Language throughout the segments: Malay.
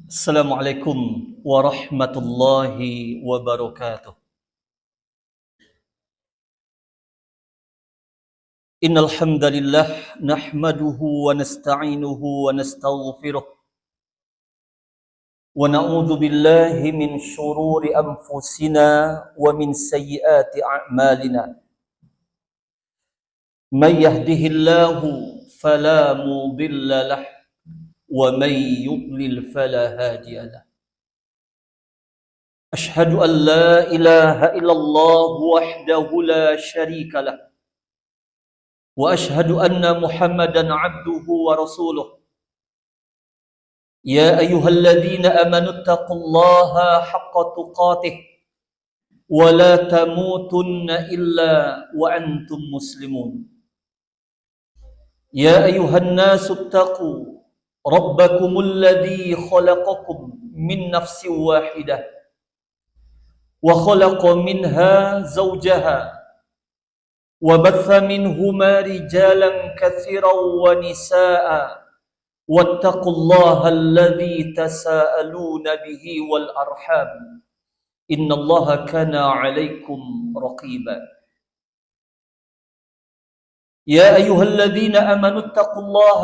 Assalamualaikum warahmatullahi wabarakatuh. Innal hamdalillah nahmaduhu wa nasta'inuhu wa nastaghfiruh wa na'udzu billahi min shururi anfusina wa min sayyiati a'malina. May yahdihillahu fala mudilla lahu wa may yudlil fala hadiya lahu. Ashhadu an la ilaha illallah wahdahu la syarika lahu وأشهد أن محمدا عبده ورسوله يا أيها الذين آمنوا اتقوا الله حق تقاته ولا تموتن إلا وأنتم مسلمون يا أيها الناس اتقوا ربكم الذي خلقكم من نفس واحدة وخلق منها زوجها وبث منهما رجالا كثيرا ونساء واتقوا الله الذي تساءلون به والأرحام إن الله كان عليكم رقيبا يا أيها الذين آمنوا اتقوا الله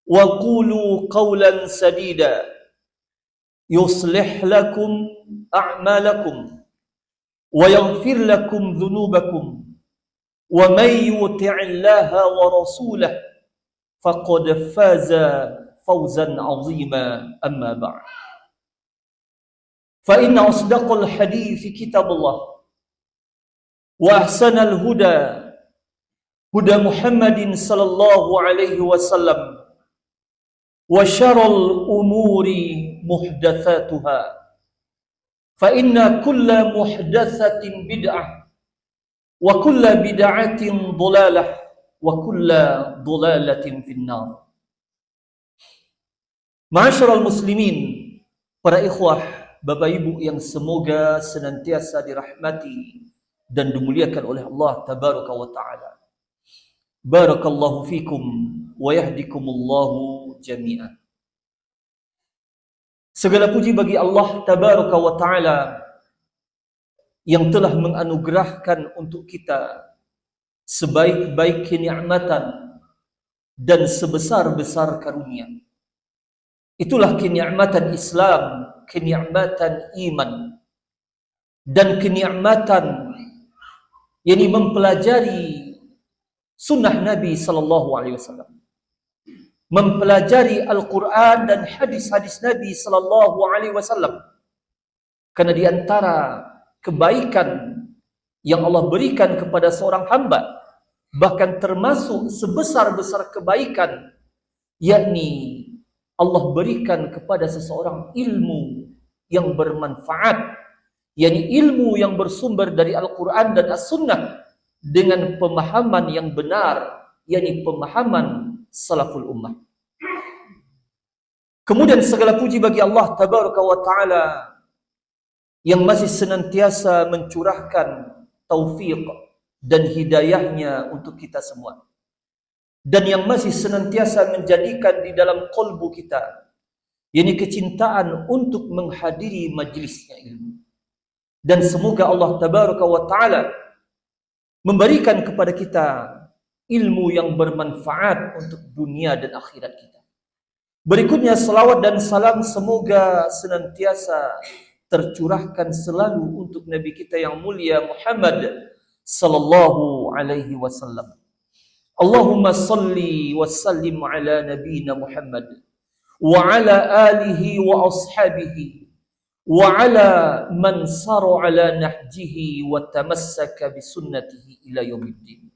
وقولوا قولا سديدا يصلح لكم أعمالكم ويغفر لكم ذنوبكم ومن يطع الله ورسوله فقد فاز فوزا عظيما أما بعد فإن أصدق الحديث كتاب الله وأحسن الهدى هدى محمد صلى الله عليه وسلم وشر الأمور محدثاتها فإن كل محدثة بدعة وكل بدعة ضلالة وكل ضلالة في النار. Ma'asyiral muslimin, para ikhwah, Bapak Ibu yang semoga senantiasa dirahmati dan dimuliakan oleh Allah tabaraka wa taala. Barakallahu fikum wa yahdikumullahu jami'an. Segala puji bagi Allah tabaraka wa taala yang telah menganugerahkan untuk kita sebaik-baik kenikmatan dan sebesar-besar karunia. Itulah kenikmatan Islam, kenikmatan iman, dan kenikmatan yakni mempelajari sunnah Nabi sallallahu alaihi wasallam, mempelajari Al-Quran dan hadis-hadis Nabi sallallahu alaihi wasallam. Karena di antara kebaikan yang Allah berikan kepada seorang hamba, bahkan termasuk sebesar-besar kebaikan, yakni Allah berikan kepada seseorang ilmu yang bermanfaat, yakni ilmu yang bersumber dari Al-Quran dan As-Sunnah dengan pemahaman yang benar, yakni pemahaman salaful ummah. Kemudian segala puji bagi Allah tabaraka wa ta'ala yang masih senantiasa mencurahkan taufik dan hidayahnya untuk kita semua, dan yang masih senantiasa menjadikan di dalam qalbu kita yakni kecintaan untuk menghadiri majlisnya ilmu. Dan semoga Allah tabaraka wa ta'ala memberikan kepada kita ilmu yang bermanfaat untuk dunia dan akhirat kita. Berikutnya salawat dan salam semoga senantiasa tercurahkan selalu untuk Nabi kita yang mulia Muhammad sallallahu alaihi wasallam. Allahumma salli wa sallim ala nabiyina Muhammad wa ala alihi wa ashabihi wa ala man sara ala nahjihi wa tamassaka bi sunnatihi ila yaumiddin.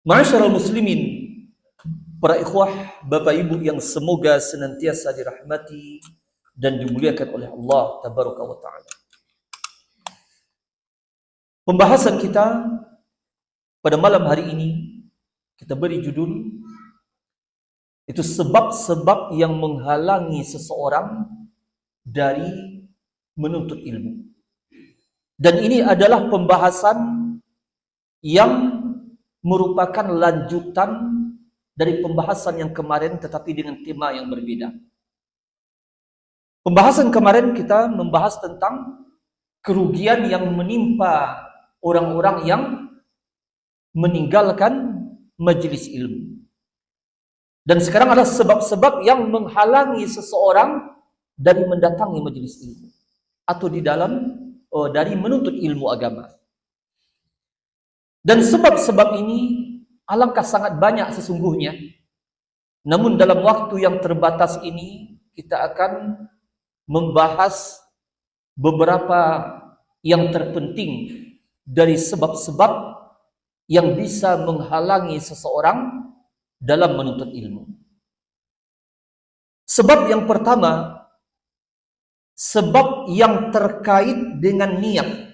Ma'asyiral muslimin, para ikhwah, Bapak Ibu yang semoga senantiasa dirahmati dan dimuliakan oleh Allah tabaraka wa ta'ala. Pembahasan kita pada malam hari ini kita beri judul, itu sebab-sebab yang menghalangi seseorang dari menuntut ilmu. Dan ini adalah pembahasan yang merupakan lanjutan dari pembahasan yang kemarin tetapi dengan tema yang berbeda. Pembahasan kemarin kita membahas tentang kerugian yang menimpa orang-orang yang meninggalkan majelis ilmu. Dan sekarang ada sebab-sebab yang menghalangi seseorang dari mendatangi majelis ilmu atau dari menuntut ilmu agama. Dan sebab-sebab ini alangkah sangat banyak sesungguhnya. Namun dalam waktu yang terbatas ini kita akan membahas beberapa yang terpenting dari sebab-sebab yang bisa menghalangi seseorang dalam menuntut ilmu. Sebab yang pertama, sebab yang terkait dengan niat.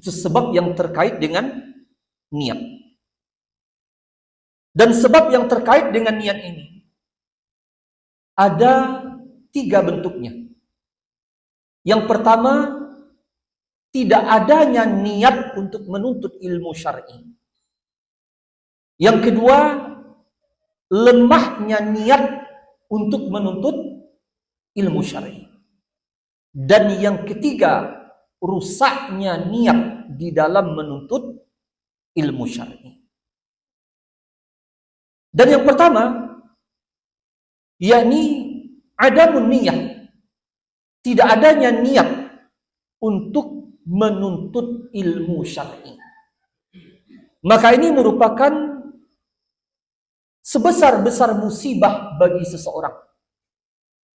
Sebab yang terkait dengan niat. Dan sebab yang terkait dengan niat ini ada 3 bentuknya. Yang pertama, tidak adanya niat untuk menuntut ilmu syar'i. Yang kedua, lemahnya niat untuk menuntut ilmu syar'i. Dan yang ketiga, rusaknya niat di dalam menuntut ilmu syar'i. Dan yang pertama, yakni adamun niyah, tidak adanya niat untuk menuntut ilmu syar'i. Maka ini merupakan sebesar-besar musibah bagi seseorang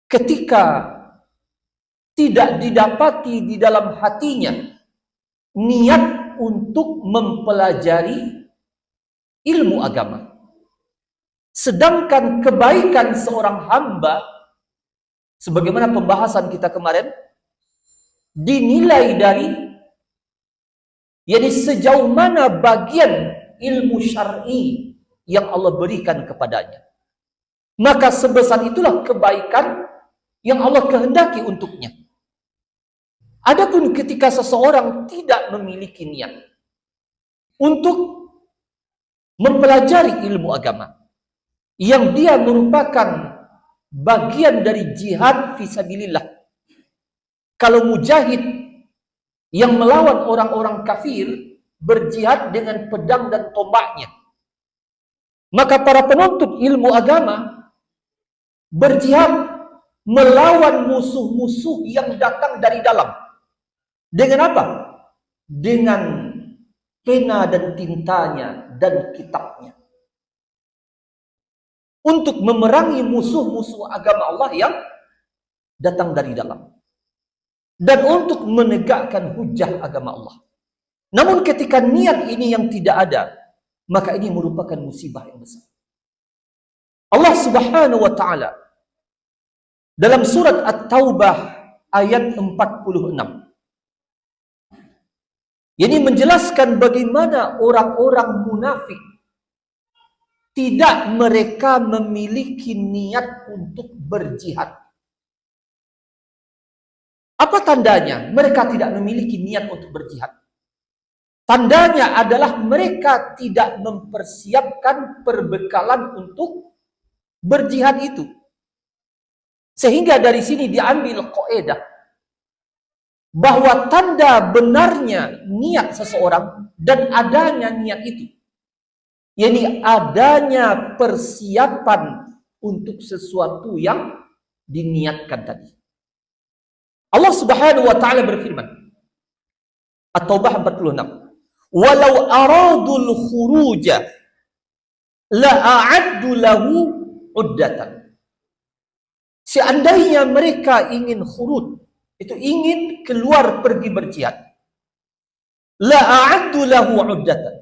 ketika tidak didapati di dalam hatinya niat untuk mempelajari ilmu agama. Sedangkan kebaikan seorang hamba, sebagaimana pembahasan kita kemarin, dinilai dari sejauh mana bagian ilmu syar'i yang Allah berikan kepadanya. Maka sebesar itulah kebaikan yang Allah kehendaki untuknya. Adapun ketika seseorang tidak memiliki niat untuk mempelajari ilmu agama, yang dia merupakan bagian dari jihad fisabilillah. Kalau mujahid yang melawan orang-orang kafir berjihad dengan pedang dan tombaknya, maka para penuntut ilmu agama berjihad melawan musuh-musuh yang datang dari dalam. Dengan apa? Dengan pena dan tintanya dan kitabnya. Untuk memerangi musuh-musuh agama Allah yang datang dari dalam. Dan untuk menegakkan hujah agama Allah. Namun ketika niat ini yang tidak ada, maka ini merupakan musibah yang besar. Allah Subhanahu wa taala dalam surat At-Taubah ayat 46 ini menjelaskan bagaimana orang-orang munafik tidak mereka memiliki niat untuk berjihad. Apa tandanya mereka tidak memiliki niat untuk berjihad? Tandanya adalah mereka tidak mempersiapkan perbekalan untuk berjihad itu. Sehingga dari sini diambil kaidah bahwa tanda benarnya niat seseorang dan adanya niat itu, yakni adanya persiapan untuk sesuatu yang diniatkan tadi. Allah Subhanahu wa taala berfirman, At-Taubah 46, "Walau aradul khuruja la a'addu lahu uddatan." Seandainya mereka ingin khurud, itu ingin keluar pergi berjihad, la a'addu lahu uddatan,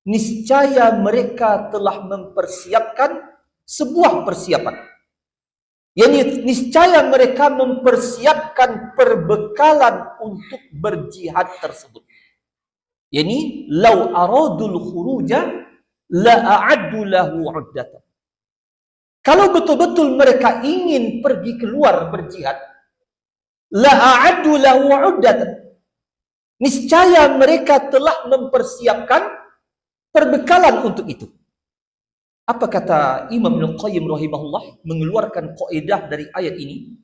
niscaya mereka telah mempersiapkan sebuah persiapan. Yani niscaya mereka mempersiapkan perbekalan untuk berjihad tersebut. Yani lau aradul khuruja la a'addu lahu uddatan. Kalau betul-betul mereka ingin pergi keluar berjihad, la a'addu lahu uddatan, niscaya mereka telah mempersiapkan perbekalan untuk itu. Apa kata Imam Al-Qayyim rahimahullah mengeluarkan kaidah dari ayat ini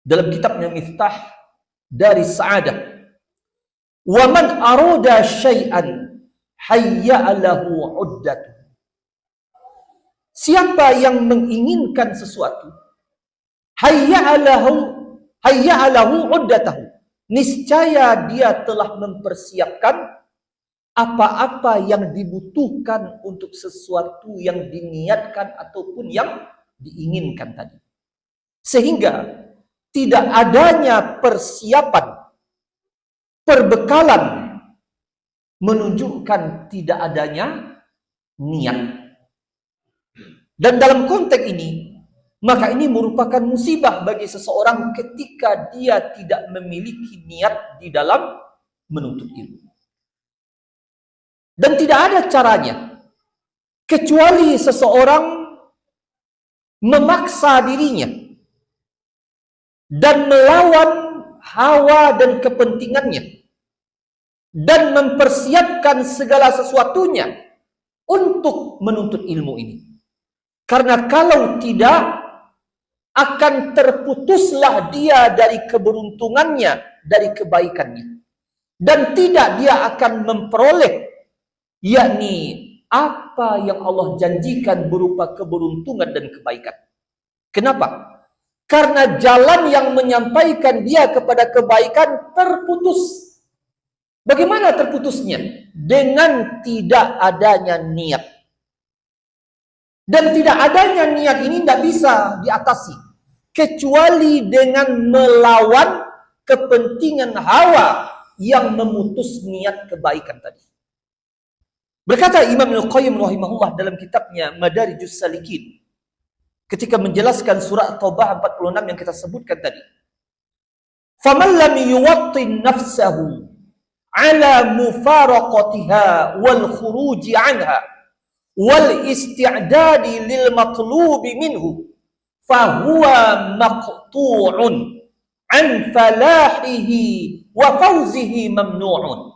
dalam kitabnya Miftah dari Sa'adah. Wa man arada syai'an hayya lahu 'uddatu. Siapa yang menginginkan sesuatu, hayya lahu 'uddatahu. Niscaya dia telah mempersiapkan apa-apa yang dibutuhkan untuk sesuatu yang diniatkan ataupun yang diinginkan tadi. Sehingga tidak adanya persiapan, perbekalan menunjukkan tidak adanya niat. Dan dalam konteks ini, maka ini merupakan musibah bagi seseorang ketika dia tidak memiliki niat di dalam menuntut ilmu. Dan tidak ada caranya kecuali seseorang memaksa dirinya dan melawan hawa dan kepentingannya dan mempersiapkan segala sesuatunya untuk menuntut ilmu ini. Karena kalau tidak, akan terputuslah dia dari keberuntungannya, dari kebaikannya. Dan tidak dia akan memperoleh, yakni apa yang Allah janjikan berupa keberuntungan dan kebaikan. Kenapa? Karena jalan yang menyampaikan dia kepada kebaikan terputus. Bagaimana terputusnya? Dengan tidak adanya niat. Dan tidak adanya niat ini tidak bisa diatasi kecuali dengan melawan kepentingan hawa yang memutus niat kebaikan tadi. Berkata Imam Al-Qayyim rahimahullah dalam kitabnya Madarijus Salikin ketika menjelaskan surah Taubah 46 yang kita sebutkan tadi. Faman lam yuwattin nafsahu ala mufaraqatiha wal khuruji anha wal isti'dadi lil matlubi minhu fahuwa maqtu'un an falahihi wa fawzihi mamnu'un.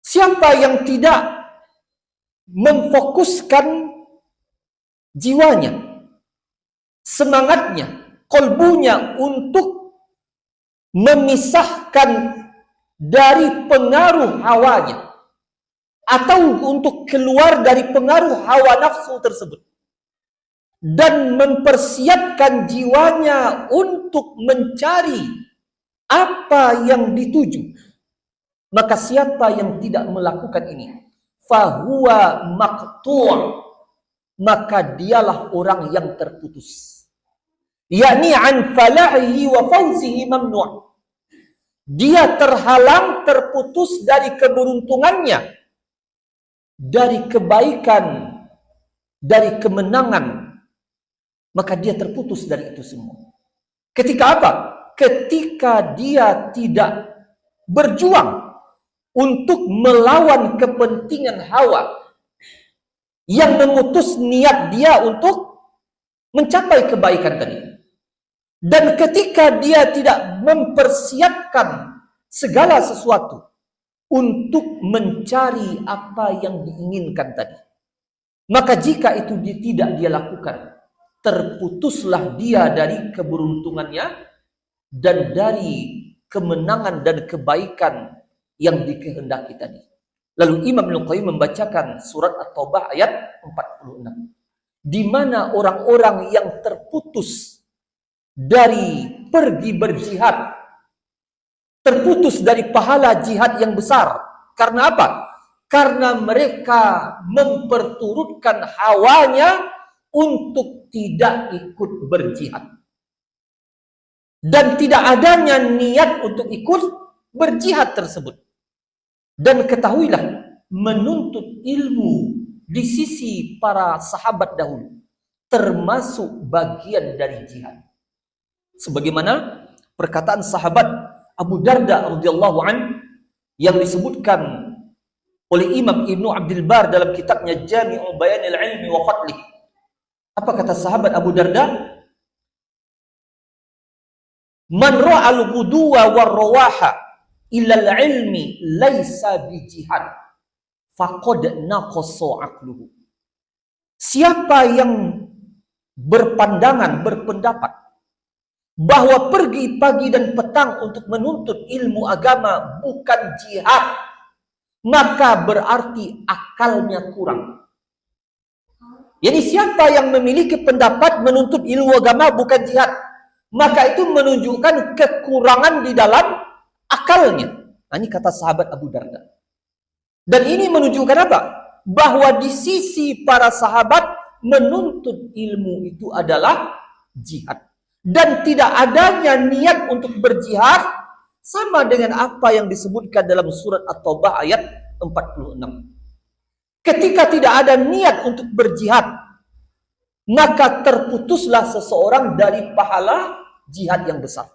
Siapa yang tidak memfokuskan jiwanya, semangatnya, kolbunya untuk memisahkan dari pengaruh hawanya atau untuk keluar dari pengaruh hawa nafsu tersebut dan mempersiapkan jiwanya untuk mencari apa yang dituju, maka siapa yang tidak melakukan ini, fahuwa maqtu', maka dialah orang yang terputus, yakni an falahihi wa fawzihi mamnu'. Dia terhalang, terputus dari keberuntungannya, dari kebaikan, dari kemenangan, maka dia terputus dari itu semua. Ketika apa? Ketika dia tidak berjuang untuk melawan kepentingan hawa yang memutus niat dia untuk mencapai kebaikan tadi. Dan ketika dia tidak mempersiapkan segala sesuatu untuk mencari apa yang diinginkan tadi, maka jika itu tidak dia lakukan, terputuslah dia dari keberuntungannya dan dari kemenangan dan kebaikan yang dikehendaki tadi. Lalu Imam Al-Qayyim membacakan surat At-Taubah ayat 46, di mana orang-orang yang terputus dari pergi berjihad, terputus dari pahala jihad yang besar. Karena apa? Karena mereka memperturutkan hawanya untuk tidak ikut berjihad. Dan tidak adanya niat untuk ikut berjihad tersebut. Dan ketahuilah, menuntut ilmu di sisi para sahabat dahulu termasuk bagian dari jihad. Sebagaimana perkataan sahabat Abu Darda radhiyallahu an yang disebutkan oleh Imam Ibnu Abdul Bar dalam kitabnya Jami'u Bayanil Ilmi wa Fadlih. Apa kata sahabat Abu Darda? Man ra'al ghuduwa war rawaha ila al-ilmi laisa bi jihad faqad naqassa aqluhu. Siapa yang berpendapat bahwa pergi pagi dan petang untuk menuntut ilmu agama bukan jihad, maka berarti akalnya kurang. Jadi siapa yang memiliki pendapat menuntut ilmu agama bukan jihad, maka itu menunjukkan kekurangan di dalam akalnya. Nah, ini kata sahabat Abu Darda. Dan ini menunjukkan apa? Bahwa di sisi para sahabat menuntut ilmu itu adalah jihad. Dan tidak adanya niat untuk berjihad sama dengan apa yang disebutkan dalam surat At-Taubah ayat 46. Ketika tidak ada niat untuk berjihad, maka terputuslah seseorang dari pahala jihad yang besar.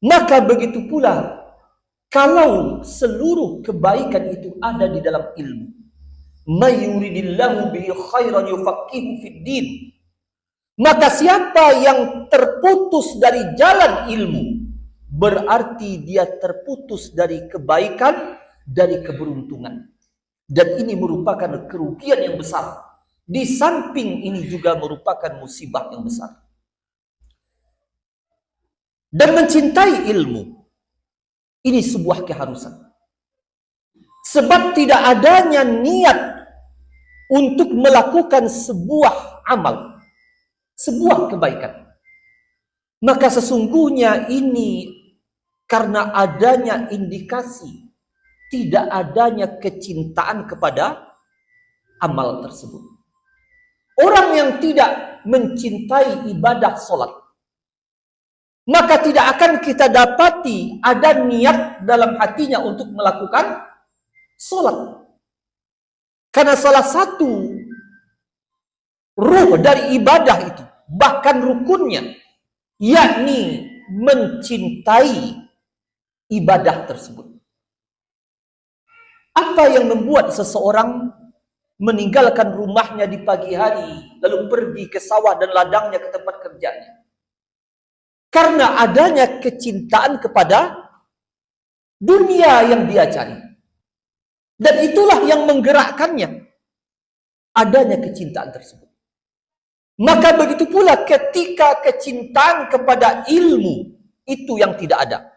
Maka begitu pula kalau seluruh kebaikan itu ada di dalam ilmu. May yuridillahu bihi khairan yufaqihu fid din. Maka siapa yang terputus dari jalan ilmu, berarti dia terputus dari kebaikan, dari keberuntungan. Dan ini merupakan kerugian yang besar. Di samping ini juga merupakan musibah yang besar. Dan mencintai ilmu, ini sebuah keharusan. Sebab tidak adanya niat untuk melakukan sebuah amal, sebuah kebaikan, maka sesungguhnya ini karena adanya indikasi tidak adanya kecintaan kepada amal tersebut. Orang yang tidak mencintai ibadah solat, maka tidak akan kita dapati ada niat dalam hatinya untuk melakukan solat. Karena salah satu ruh dari ibadah itu, bahkan rukunnya, yakni mencintai ibadah tersebut. Apa yang membuat seseorang meninggalkan rumahnya di pagi hari, lalu pergi ke sawah dan ladangnya ke tempat kerjanya? Karena adanya kecintaan kepada dunia yang dia cari. Dan itulah yang menggerakkannya, adanya kecintaan tersebut. Maka begitu pula ketika kecintaan kepada ilmu itu yang tidak ada,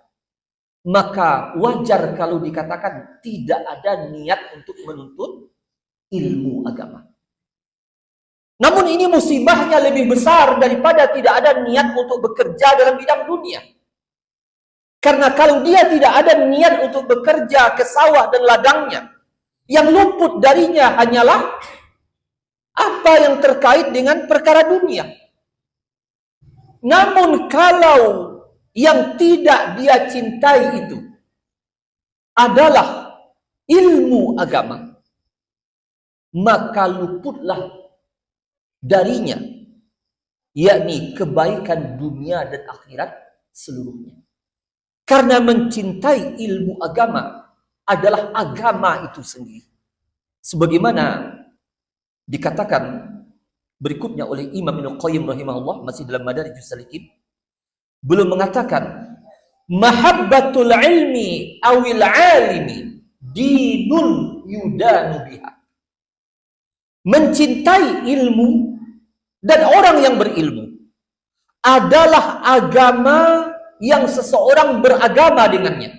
maka wajar kalau dikatakan tidak ada niat untuk menuntut ilmu agama. Namun ini musibahnya lebih besar daripada tidak ada niat untuk bekerja dalam bidang dunia. Karena kalau dia tidak ada niat untuk bekerja ke sawah dan ladangnya, yang luput darinya hanyalah apa yang terkait dengan perkara dunia. Namun kalau yang tidak dia cintai itu adalah ilmu agama, maka luputlah darinya, yakni kebaikan dunia dan akhirat seluruhnya. Karena mencintai ilmu agama adalah agama itu sendiri. Sebagaimana dikatakan berikutnya oleh Imam Ibnu Qayyim rahimahullah, masih dalam Madarijus Salikin, belum mengatakan mahabbatul ilmi awil alimi dinun yudanu biha. Mencintai ilmu dan orang yang berilmu adalah agama yang seseorang beragama dengannya.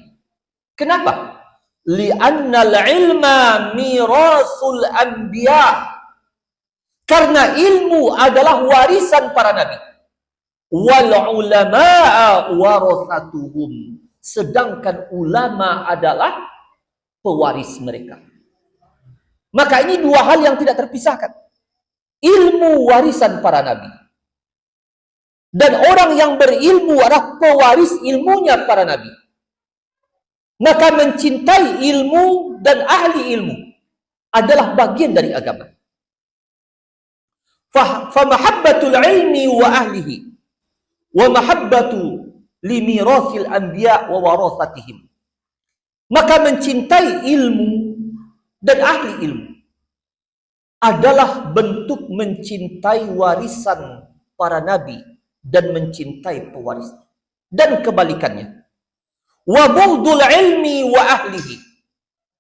Kenapa? Li'annal ilma mirasul anbiya. Karena ilmu adalah warisan para nabi. Wal ulama'a warathatuhum. Sedangkan ulama adalah pewaris mereka. Maka ini dua hal yang tidak terpisahkan. Ilmu warisan para nabi. Dan orang yang berilmu adalah pewaris ilmunya para nabi. Maka mencintai ilmu dan ahli ilmu adalah bagian dari agama. Famahabbatul ilmi wa ahlihi wa mahabbatu limirathil anbiya wa warathatihim. Maka mencintai ilmu dan ahli ilmu adalah bentuk mencintai warisan para nabi dan mencintai pewaris. Dan kebalikannya. Wa bughdul ilmi wa ahlihi.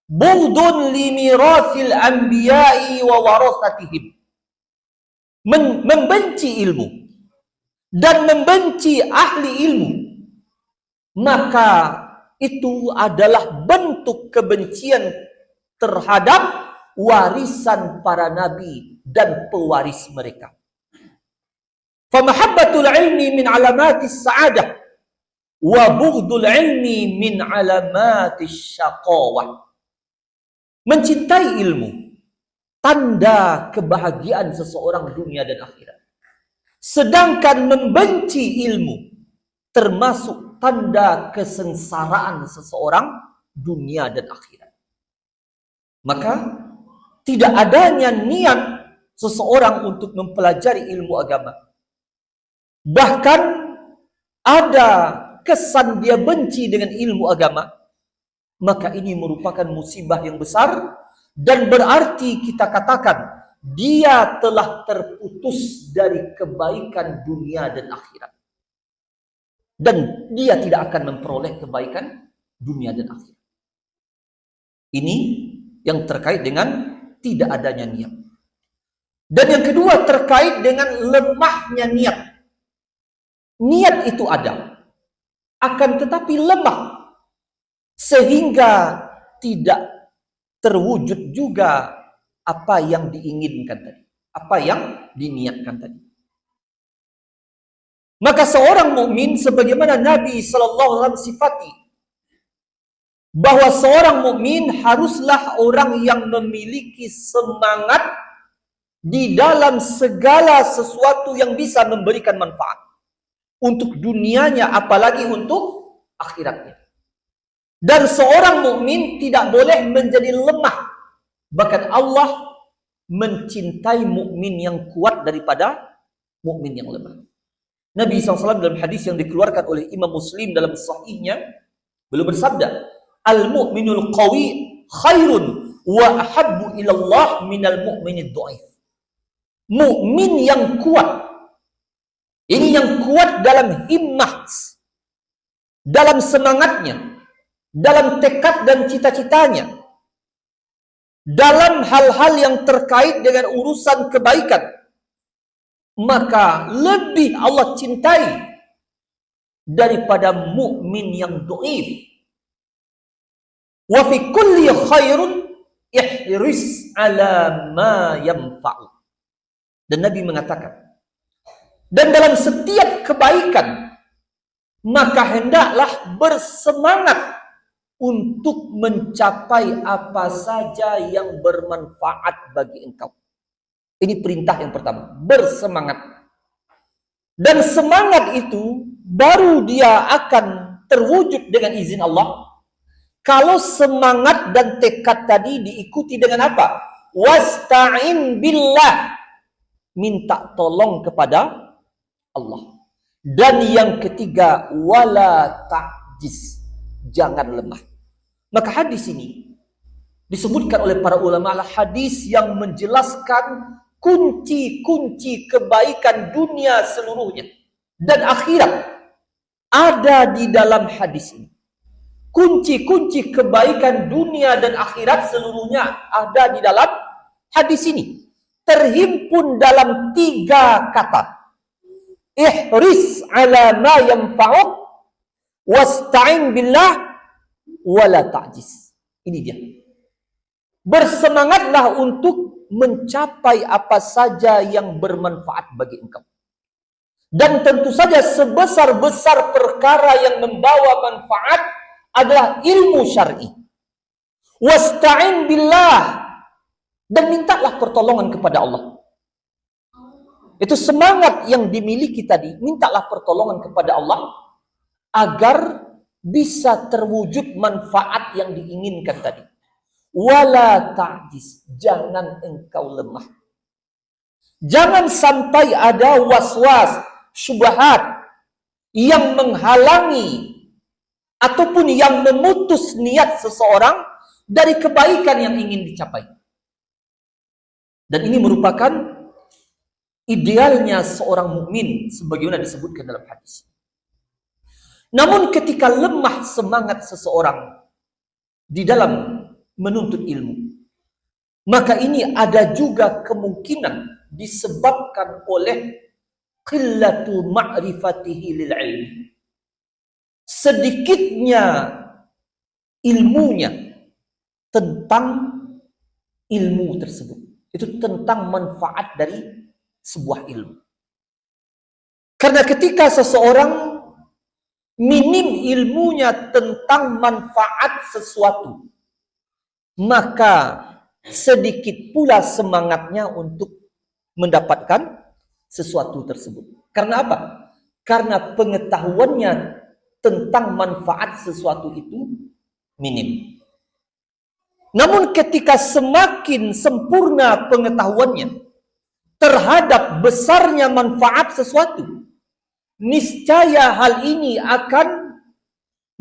Bughdun limirathil anbiya'i wa warasatihim. Membenci ilmu dan membenci ahli ilmu, maka itu adalah bentuk kebencian terhadap warisan para nabi dan pewaris mereka. Famahabbatul ilmi min alamatis sa'adah wa bughdul ilmi min alamatis syaqawah. Mencintai ilmu tanda kebahagiaan seseorang dunia dan akhirat. Sedangkan membenci ilmu termasuk tanda kesengsaraan seseorang dunia dan akhirat. Maka tidak adanya niat seseorang untuk mempelajari ilmu agama. Bahkan ada kesan dia benci dengan ilmu agama, maka ini merupakan musibah yang besar dan berarti kita katakan dia telah terputus dari kebaikan dunia dan akhirat. Dan dia tidak akan memperoleh kebaikan dunia dan akhirat. Ini yang terkait dengan tidak adanya niat. Dan yang kedua terkait dengan lemahnya niat. Niat itu ada, akan tetapi lemah, sehingga tidak terwujud juga apa yang diinginkan tadi, apa yang diniatkan tadi. Maka seorang mukmin sebagaimana Nabi sallallahu alaihi wasallam sifati, bahwa seorang mukmin haruslah orang yang memiliki semangat di dalam segala sesuatu yang bisa memberikan manfaat untuk dunianya, apalagi untuk akhiratnya. Dan seorang mukmin tidak boleh menjadi lemah. Bahkan Allah mencintai mukmin yang kuat daripada mukmin yang lemah. Nabi SAW dalam hadis yang dikeluarkan oleh Imam Muslim dalam sahihnya, beliau bersabda, "Al-mu'minul qawi khairun wa ahabbu ilallah minal mu'minid dhaif." Mukmin yang kuat, ini yang kuat dalam himmah, dalam semangatnya, dalam tekad dan cita-citanya, dalam hal-hal yang terkait dengan urusan kebaikan, maka lebih Allah cintai daripada mukmin yang dhaif. Wa fi kulli khairun ihris ala ma yanfa'u. Dan Nabi mengatakan, dan dalam setiap kebaikan maka hendaklah bersemangat untuk mencapai apa saja yang bermanfaat bagi engkau. Ini perintah yang pertama, bersemangat. Dan semangat itu baru dia akan terwujud dengan izin Allah kalau semangat dan tekad tadi diikuti dengan apa? Wasta'in billah, minta tolong kepada Allah. Dan yang ketiga, wala ta'jiz, jangan lemah. Maka hadis ini disebutkan oleh para ulama adalah hadis yang menjelaskan kunci-kunci kebaikan dunia seluruhnya dan akhirat ada di dalam hadis ini. Kunci-kunci kebaikan dunia dan akhirat seluruhnya ada di dalam hadis ini. Terhimpun dalam 3 kata. Ihris ala ma yanfa'uk wasta'in billah wala ta'jiz. Ini dia. Bersemangatlah untuk mencapai apa saja yang bermanfaat bagi engkau. Dan tentu saja sebesar-besar perkara yang membawa manfaat adalah ilmu syar'i. Wasta'in billah, dan mintalah pertolongan kepada Allah. Itu semangat yang dimiliki tadi, mintalah pertolongan kepada Allah agar bisa terwujud manfaat yang diinginkan tadi. Wala ta'jiz, jangan engkau lemah. Jangan sampai ada was-was, syubhat yang menghalangi ataupun yang memutus niat seseorang dari kebaikan yang ingin dicapai. Dan ini merupakan idealnya seorang mukmin sebagaimana disebutkan dalam hadis. Namun ketika lemah semangat seseorang di dalam menuntut ilmu. Maka ini ada juga kemungkinan disebabkan oleh qillatu ma'rifatihi lil ilmi. Sedikitnya ilmunya tentang ilmu tersebut. Itu tentang manfaat dari sebuah ilmu. Karena ketika seseorang minim ilmunya tentang manfaat sesuatu, maka sedikit pula semangatnya untuk mendapatkan sesuatu tersebut. Karena apa? Karena pengetahuannya tentang manfaat sesuatu itu minim. Namun ketika semakin sempurna pengetahuannya terhadap besarnya manfaat sesuatu, niscaya hal ini akan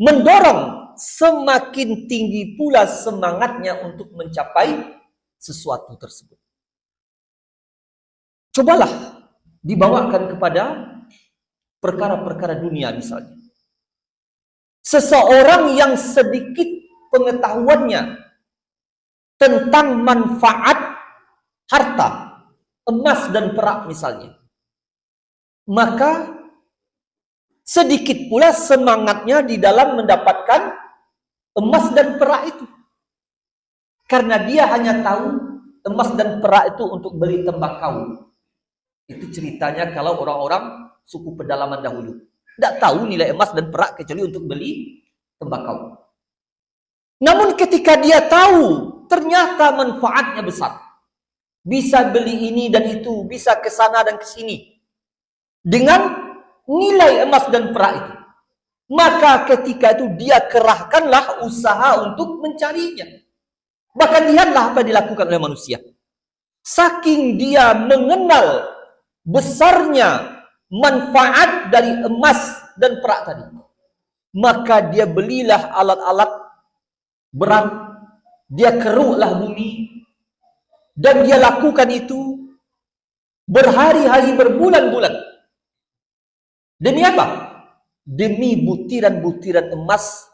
mendorong semakin tinggi pula semangatnya untuk mencapai sesuatu tersebut. Cobalah dibawakan kepada perkara-perkara dunia misalnya. Seseorang yang sedikit pengetahuannya tentang manfaat harta, emas dan perak misalnya, maka sedikit pula semangatnya di dalam mendapatkan emas dan perak itu. Karena dia hanya tahu emas dan perak itu untuk beli tembakau. Itu ceritanya kalau orang-orang suku pedalaman dahulu. Tidak tahu nilai emas dan perak kecuali untuk beli tembakau. Namun ketika dia tahu ternyata manfaatnya besar, bisa beli ini dan itu, bisa ke sana dan ke sini dengan nilai emas dan perak itu, maka ketika itu dia kerahkanlah usaha untuk mencarinya. Bahkan lihatlah apa dilakukan oleh manusia. Saking dia mengenal besarnya manfaat dari emas dan perak tadi, maka dia belilah alat-alat berat, dia keruklah bumi, dan dia lakukan itu berhari-hari, berbulan-bulan. Demi apa? Demi butiran-butiran emas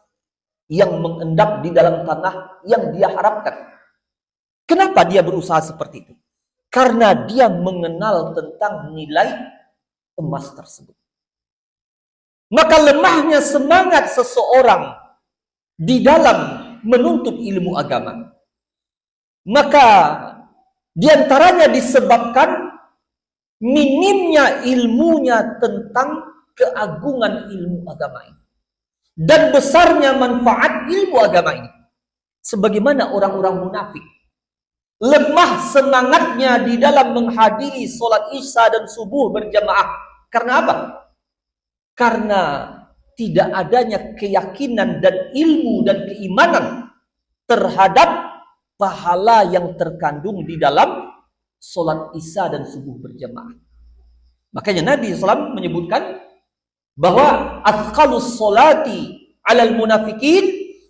yang mengendap di dalam tanah yang dia harapkan. Kenapa dia berusaha seperti itu? Karena dia mengenal tentang nilai emas tersebut. Maka lemahnya semangat seseorang di dalam menuntut ilmu agama, maka diantaranya disebabkan minimnya ilmunya tentang keagungan ilmu agama ini dan besarnya manfaat ilmu agama ini. Sebagaimana orang-orang munafik, lemah semangatnya di dalam menghadiri sholat isya dan subuh berjamaah. Karena apa? Karena tidak adanya keyakinan dan ilmu dan keimanan terhadap pahala yang terkandung di dalam sholat isya dan subuh berjamaah. Makanya Nabi SAW menyebutkan bahwa athqalus sholati alal munafikin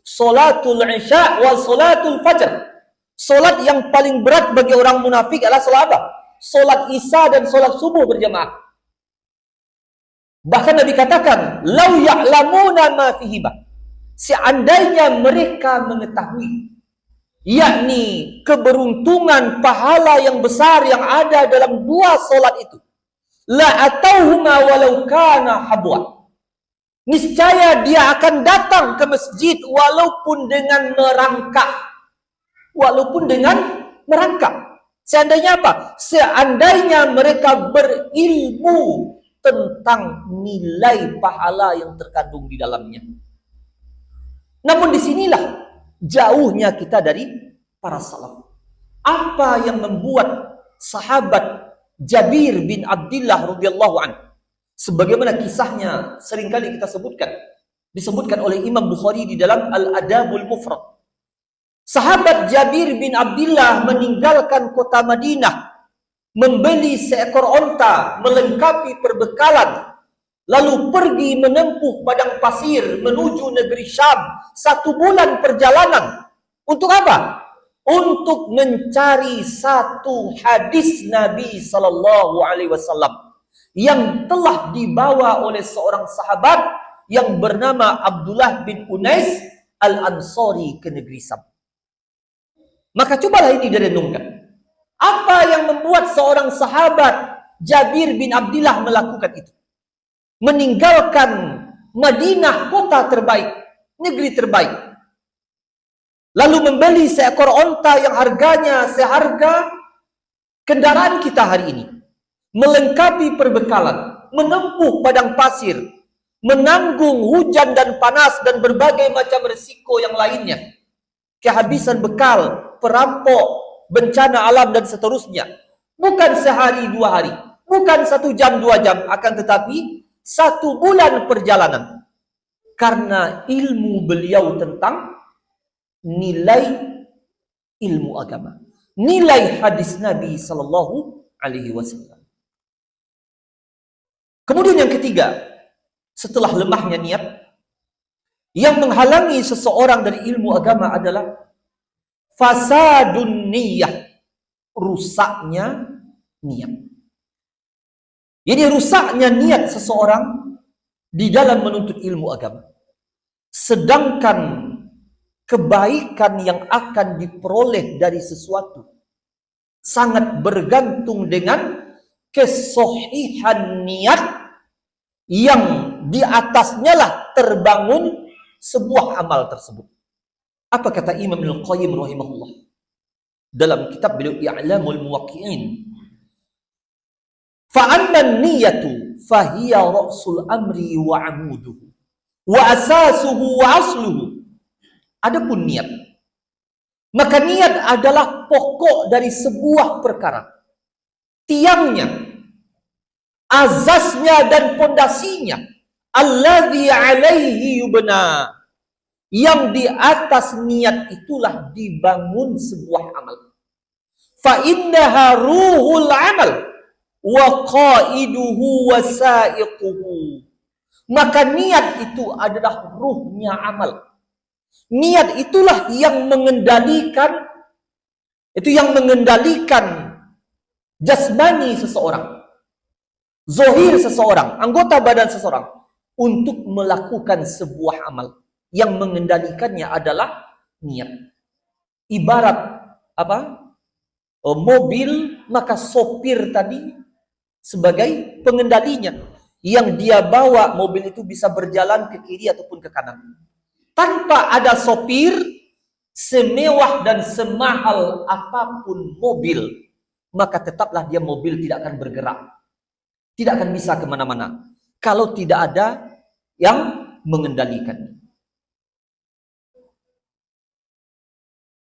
sholatul isya wa sholatul fajr. Sholat yang paling berat bagi orang munafik adalah sholat apa? Sholat isya dan sholat subuh berjamaah. Bahkan Nabi katakan, lau ya'lamuna ma fihima, seandainya mereka mengetahui, yakni keberuntungan pahala yang besar yang ada dalam dua solat itu, la atauhuma walau kana habwa, niscaya dia akan datang ke masjid walaupun dengan merangkak. Seandainya apa? Seandainya mereka berilmu tentang nilai pahala yang terkandung di dalamnya. Namun disinilah jauhnya kita dari para salaf. Apa yang membuat sahabat Jabir bin Abdullah radhiyallahu anhu, sebagaimana kisahnya seringkali kita sebutkan, disebutkan oleh Imam Bukhari di dalam Al-Adabul Mufrad. Sahabat Jabir bin Abdullah meninggalkan kota Madinah, membeli seekor onta, melengkapi perbekalan, lalu pergi menempuh padang pasir menuju negeri Syam. 1 bulan perjalanan. Untuk apa? Untuk mencari satu hadis Nabi Sallallahu Alaihi Wasallam yang telah dibawa oleh seorang sahabat yang bernama Abdullah bin Unais Al-Ansari ke negeri Syam. Maka cobalah ini direnungkan. Apa yang membuat seorang sahabat Jabir bin Abdillah melakukan itu? Meninggalkan Madinah, kota terbaik, negeri terbaik, lalu membeli seekor onta yang harganya seharga kendaraan kita hari ini, melengkapi perbekalan, menempuh padang pasir, menanggung hujan dan panas dan berbagai macam risiko yang lainnya, kehabisan bekal, perampok, bencana alam dan seterusnya. Bukan sehari dua hari, bukan 1 jam 2 jam, akan tetapi 1 bulan perjalanan. Karena ilmu beliau tentang nilai ilmu agama, nilai hadis Nabi Sallallahu Alaihi Wasallam. Kemudian yang ketiga, setelah lemahnya niat, yang menghalangi seseorang dari ilmu agama adalah fasadun niyah, rusaknya niat. Jadi rusaknya niat seseorang di dalam menuntut ilmu agama. Sedangkan kebaikan yang akan diperoleh dari sesuatu sangat bergantung dengan kesohihan niat yang di atasnya lah terbangun sebuah amal tersebut. Apa kata Imam Al-Qayyim rahimahullah dalam kitab beliau I'lamul Muwaqqi'in? Fa'anna niyatu fahiya ra'sul amri wa 'amuduhu wa asasuhu wa asluhu. Adapun niat, maka niat adalah pokok dari sebuah perkara, tiangnya, azasnya dan pondasinya, alladzi 'alaihi yubna, yang di atas niat itulah dibangun sebuah amal. Fa innaha ruhul amal wa qaiduhu wa sa'iquhu. Maka niat itu adalah ruhnya amal. Niat itulah yang mengendalikan, itu yang mengendalikan jasmani seseorang, zohir seseorang, anggota badan seseorang untuk melakukan sebuah amal. Yang mengendalikannya adalah niat. Ibarat apa? Mobil, maka sopir tadi sebagai pengendalinya. Yang dia bawa mobil itu bisa berjalan ke kiri ataupun ke kanan. Tanpa ada sopir, semewah dan semahal apapun mobil, maka tetaplah dia mobil tidak akan bergerak, tidak akan bisa kemana-mana kalau tidak ada yang mengendalikan.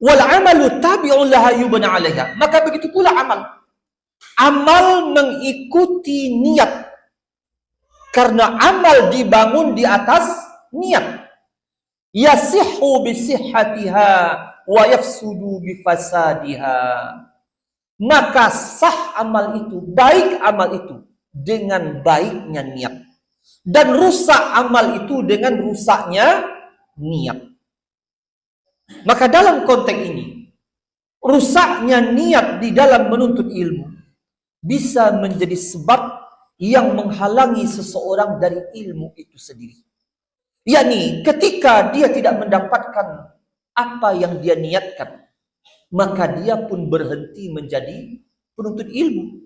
Wal amalu tabi'un laha yubna 'alaiha. Maka begitu pula amal. Amal mengikuti niat. Karena amal dibangun di atas niat. Yasihhu bisihhatiha wa yafsudu bifasadiha. Maka sah amal itu, baik amal itu dengan baiknya niat. Dan rusak amal itu dengan rusaknya niat. Maka dalam konteks ini, rusaknya niat di dalam menuntut ilmu bisa menjadi sebab yang menghalangi seseorang dari ilmu itu sendiri. Yakni ketika dia tidak mendapatkan apa yang dia niatkan, maka dia pun berhenti menjadi penuntut ilmu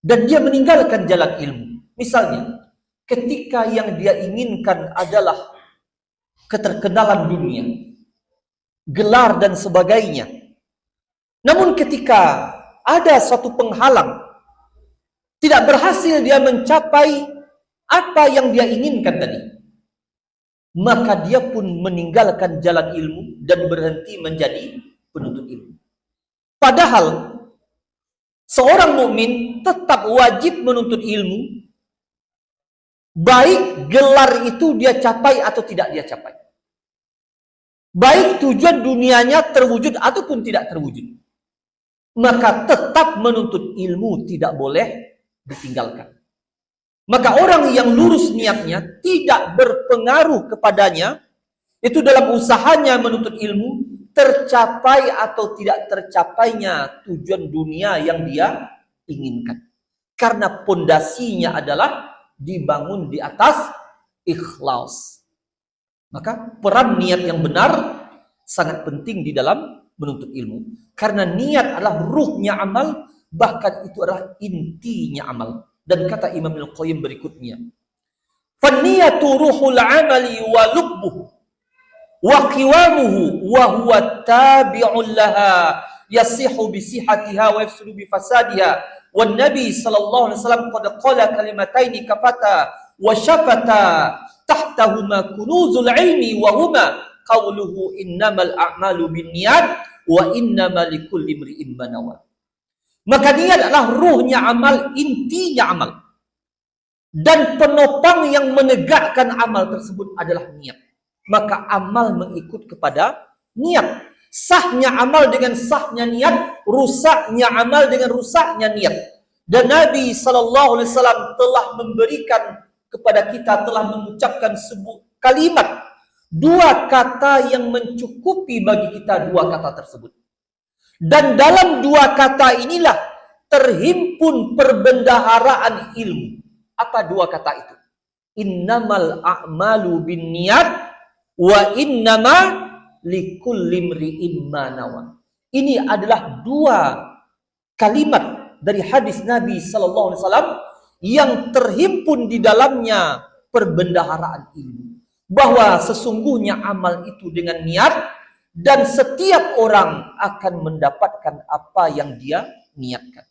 dan dia meninggalkan jalan ilmu. Misalnya, ketika yang dia inginkan adalah keterkenalan dunia, gelar dan sebagainya. Namun ketika ada suatu penghalang, tidak berhasil dia mencapai apa yang dia inginkan tadi, maka dia pun meninggalkan jalan ilmu dan berhenti menjadi penuntut ilmu. Padahal seorang mukmin tetap wajib menuntut ilmu, baik gelar itu dia capai atau tidak dia capai, baik tujuan dunianya terwujud ataupun tidak terwujud, maka tetap menuntut ilmu tidak boleh ditinggalkan. Maka orang yang lurus niatnya tidak berpengaruh kepadanya itu dalam usahanya menuntut ilmu tercapai atau tidak tercapainya tujuan dunia yang dia inginkan. Karena pondasinya adalah dibangun di atas ikhlas. Maka peran niat yang benar sangat penting di dalam menuntut ilmu. Karena niat adalah ruhnya amal, bahkan itu adalah intinya amal. Dan kata Imam Al-Qayyim berikutnya, "Fanniyatu ruhul amali wa lubbuhu wa qiwamuhu wa huwa tabi'un laha yasihu bi sihhatiha wa yafsudu bi fasadiha." Wan Nabi sallallahu alaihi wasallam qad qala kalimataini kafata wa syafata tahtahuma kunuzul ilmi wa huma qauluhu innamal a'malu binniyat wa innamal likulli imri'in ma nawa. Maka niat adalah ruhnya amal, intinya amal. Dan penopang yang menegakkan amal tersebut adalah niat. Maka amal mengikut kepada niat. Sahnya amal dengan sahnya niat, rusaknya amal dengan rusaknya niat. Dan Nabi SAW telah memberikan kepada kita, telah mengucapkan sebuah kalimat, dua kata yang mencukupi bagi kita dua kata tersebut. Dan dalam dua kata inilah terhimpun perbendaharaan ilmu. Apa dua kata itu? Innamal a'malu binniyat wa innama likulli imri'in ma nawa. Ini adalah dua kalimat dari hadis Nabi sallallahu alaihi wasallam yang terhimpun di dalamnya perbendaharaan ilmu. Bahwa sesungguhnya amal itu dengan niat, dan setiap orang akan mendapatkan apa yang dia niatkan.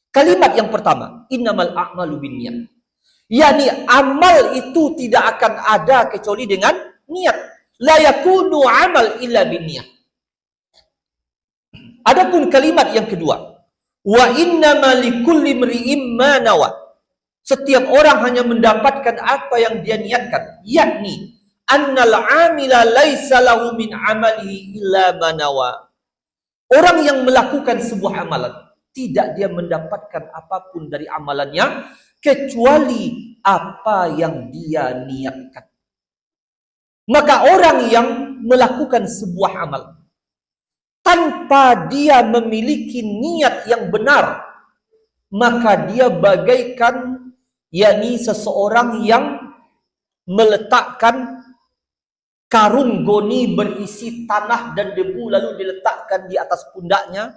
Kalimat yang pertama, innamal a'malu binniyat. Yani amal itu tidak akan ada kecuali dengan niat. La yakunu amal illa binniyat. Adapun kalimat yang kedua, wa innamal likulli imri'in ma nawa. Setiap orang hanya mendapatkan apa yang dia niatkan, yakni annal amila laisa lahu min amalihi illa ma nawa. Orang yang melakukan sebuah amalan, tidak dia mendapatkan apapun dari amalannya kecuali apa yang dia niatkan. Maka orang yang melakukan sebuah amal tanpa dia memiliki niat yang benar, maka dia bagaikan yakni seseorang yang meletakkan karung goni berisi tanah dan debu lalu diletakkan di atas pundaknya,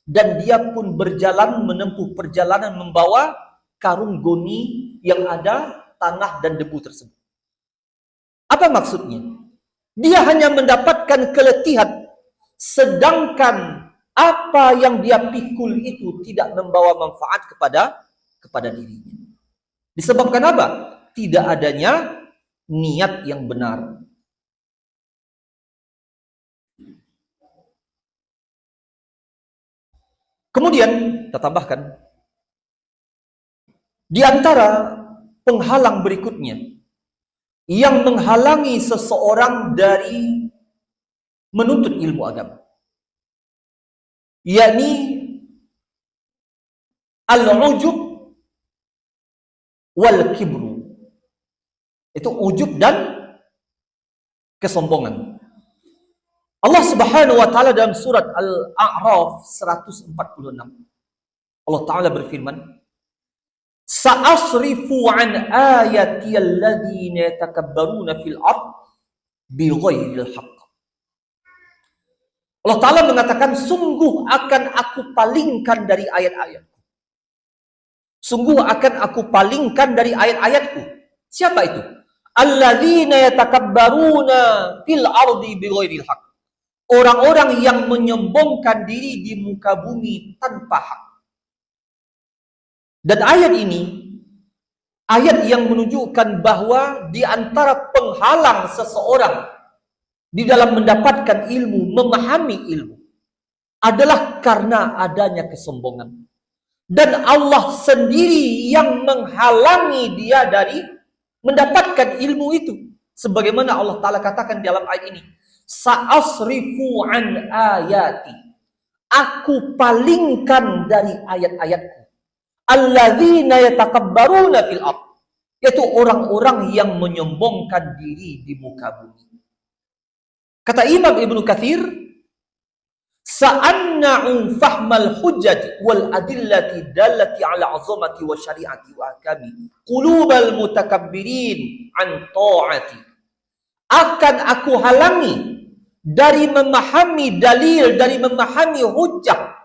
dan dia pun berjalan menempuh perjalanan membawa karung goni yang ada tanah dan debu tersebut. Apa maksudnya? Dia hanya mendapatkan keletihan, sedangkan apa yang dia pikul itu tidak membawa manfaat kepada dirinya. Disebabkan apa? Tidak adanya niat yang benar. Kemudian kita tambahkan, di antara penghalang berikutnya yang menghalangi seseorang dari menuntut ilmu agama, yakni al-ujub wal kibru. Itu ujub dan kesombongan. Allah Subhanahu wa taala dalam surat Al-A'raf 146, Allah taala berfirman, "Sa'asrifu an ayati alladziina yatakabbaruna fil ard bighairil haqq." Allah taala mengatakan, sungguh akan aku palingkan dari ayat-ayatku. Sungguh akan aku palingkan dari ayat-ayatku. Siapa itu? Alladziina yatakabbaruna fil ardi bighairil haqq. Orang-orang yang menyombongkan diri di muka bumi tanpa hak. Dan ayat ini, ayat yang menunjukkan bahwa di antara penghalang seseorang di dalam mendapatkan ilmu, memahami ilmu, adalah karena adanya kesombongan. Dan Allah sendiri yang menghalangi dia dari mendapatkan ilmu itu. Sebagaimana Allah Ta'ala katakan dalam ayat ini, Sa'asrifu an ayati. Aku palingkan dari ayat-ayatku. Alladzina yatakabbaruna fil ard. Yaitu orang-orang yang menyombongkan diri di muka bumi. Kata Imam Ibnu Katsir, Sa'anna'u fahmal hujjati wal adillati dallati ala azamati wa syari'ati wa akami qulubal mutakabbirin an ta'ati. Akan aku halangi dari memahami dalil, dari memahami hujjah,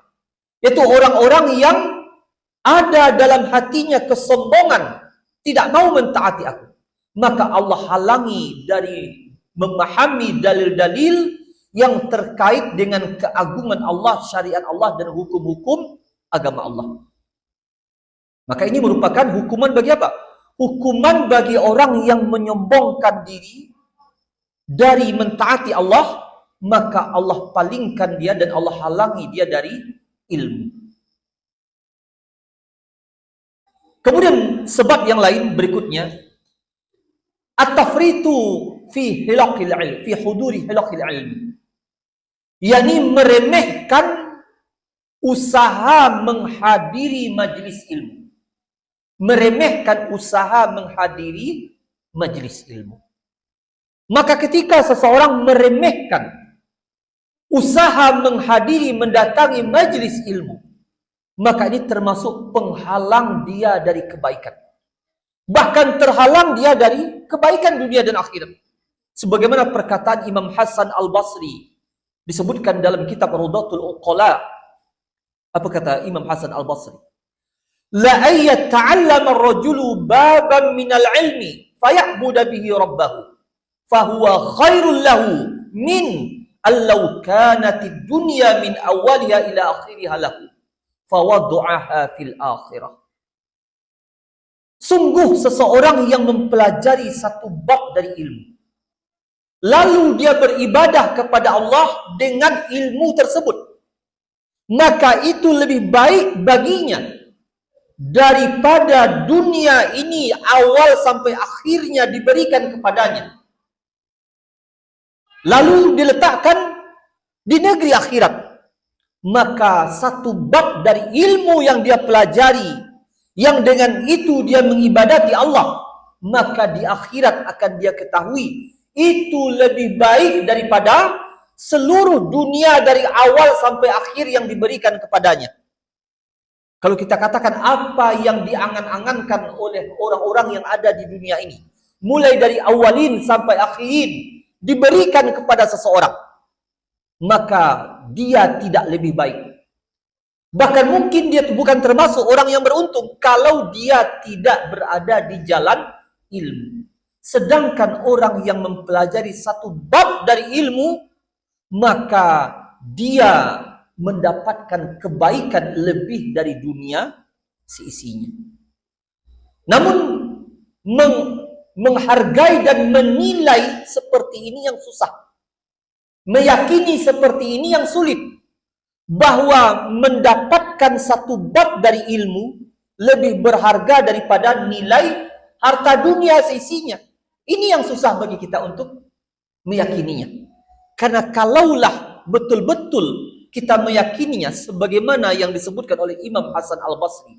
yaitu orang-orang yang ada dalam hatinya kesombongan, tidak mau mentaati aku, maka Allah halangi dari memahami dalil-dalil yang terkait dengan keagungan Allah, syariat Allah, dan hukum-hukum agama Allah. Maka ini merupakan hukuman bagi apa? Hukuman bagi orang yang menyombongkan diri dari mentaati Allah, maka Allah palingkan dia dan Allah halangi dia dari ilmu. Kemudian sebab yang lain berikutnya, at-tafritu fi hilaqil ilm, fi huduri hilaqil ilmi, yakni meremehkan usaha menghadiri majlis ilmu. Meremehkan usaha menghadiri majlis ilmu. Maka ketika seseorang meremehkan usaha menghadiri, mendatangi majlis ilmu, maka ini termasuk penghalang dia dari kebaikan. Bahkan terhalang dia dari kebaikan dunia dan akhirat. Sebagaimana perkataan Imam Hasan Al-Basri disebutkan dalam kitab Rawdatul Uqala. Apa kata Imam Hasan Al-Basri? La ayyat ta'allama ar-rajulu baban minal ilmi faya'budu bihi rabbahu fahuwa khairul lahu min allau kanatid dunya min awwaliha ila akhiriha lahu fawadu'aha fil akhirah. Sungguh seseorang yang mempelajari satu bab dari ilmu, lalu dia beribadah kepada Allah dengan ilmu tersebut, maka itu lebih baik baginya daripada dunia ini awal sampai akhirnya diberikan kepadanya, lalu diletakkan di negeri akhirat. Maka satu bab dari ilmu yang dia pelajari, yang dengan itu dia mengibadati Allah, maka di akhirat akan dia ketahui itu lebih baik daripada seluruh dunia dari awal sampai akhir yang diberikan kepadanya. Kalau kita katakan apa yang diangan-angankan oleh orang-orang yang ada di dunia ini, mulai dari awalin sampai akhirin, diberikan kepada seseorang, maka dia tidak lebih baik. Bahkan mungkin dia bukan termasuk orang yang beruntung kalau dia tidak berada di jalan ilmu. Sedangkan orang yang mempelajari satu bab dari ilmu, maka dia mendapatkan kebaikan lebih dari dunia seisinya. Namun menghargai dan menilai seperti ini yang susah. Meyakini seperti ini yang sulit, bahwa mendapatkan satu bab dari ilmu lebih berharga daripada nilai harta dunia seisinya. Ini yang susah bagi kita untuk meyakininya. Karena kalaulah betul-betul kita meyakininya sebagaimana yang disebutkan oleh Imam Hasan Al-Basri,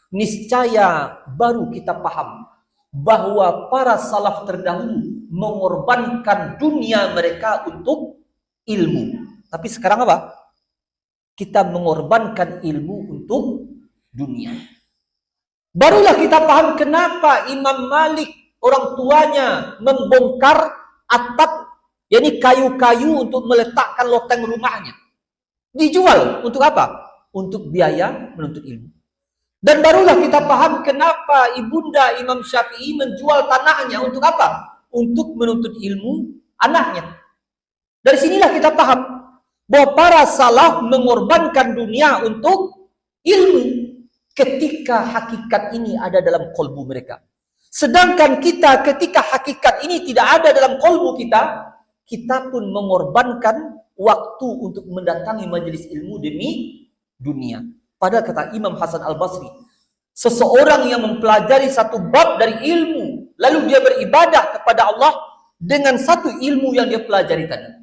niscaya baru kita paham bahwa para salaf terdahulu mengorbankan dunia mereka untuk ilmu. Tapi sekarang apa? Kita mengorbankan ilmu untuk dunia. Barulah kita paham kenapa Imam Malik, orang tuanya, membongkar atap, yakni kayu-kayu untuk meletakkan loteng rumahnya. Dijual untuk apa? Untuk biaya menuntut ilmu. Dan barulah kita paham kenapa ibunda Imam Syafi'i menjual tanahnya untuk apa? Untuk menuntut ilmu anaknya. Dari sinilah kita paham bahwa para salaf mengorbankan dunia untuk ilmu ketika hakikat ini ada dalam kolbu mereka. Sedangkan kita ketika hakikat ini tidak ada dalam kolbu kita, kita pun mengorbankan waktu untuk mendatangi majelis ilmu demi dunia. Padahal kata Imam Hasan Al-Basri, seseorang yang mempelajari satu bab dari ilmu, lalu dia beribadah kepada Allah dengan satu ilmu yang dia pelajari tadi,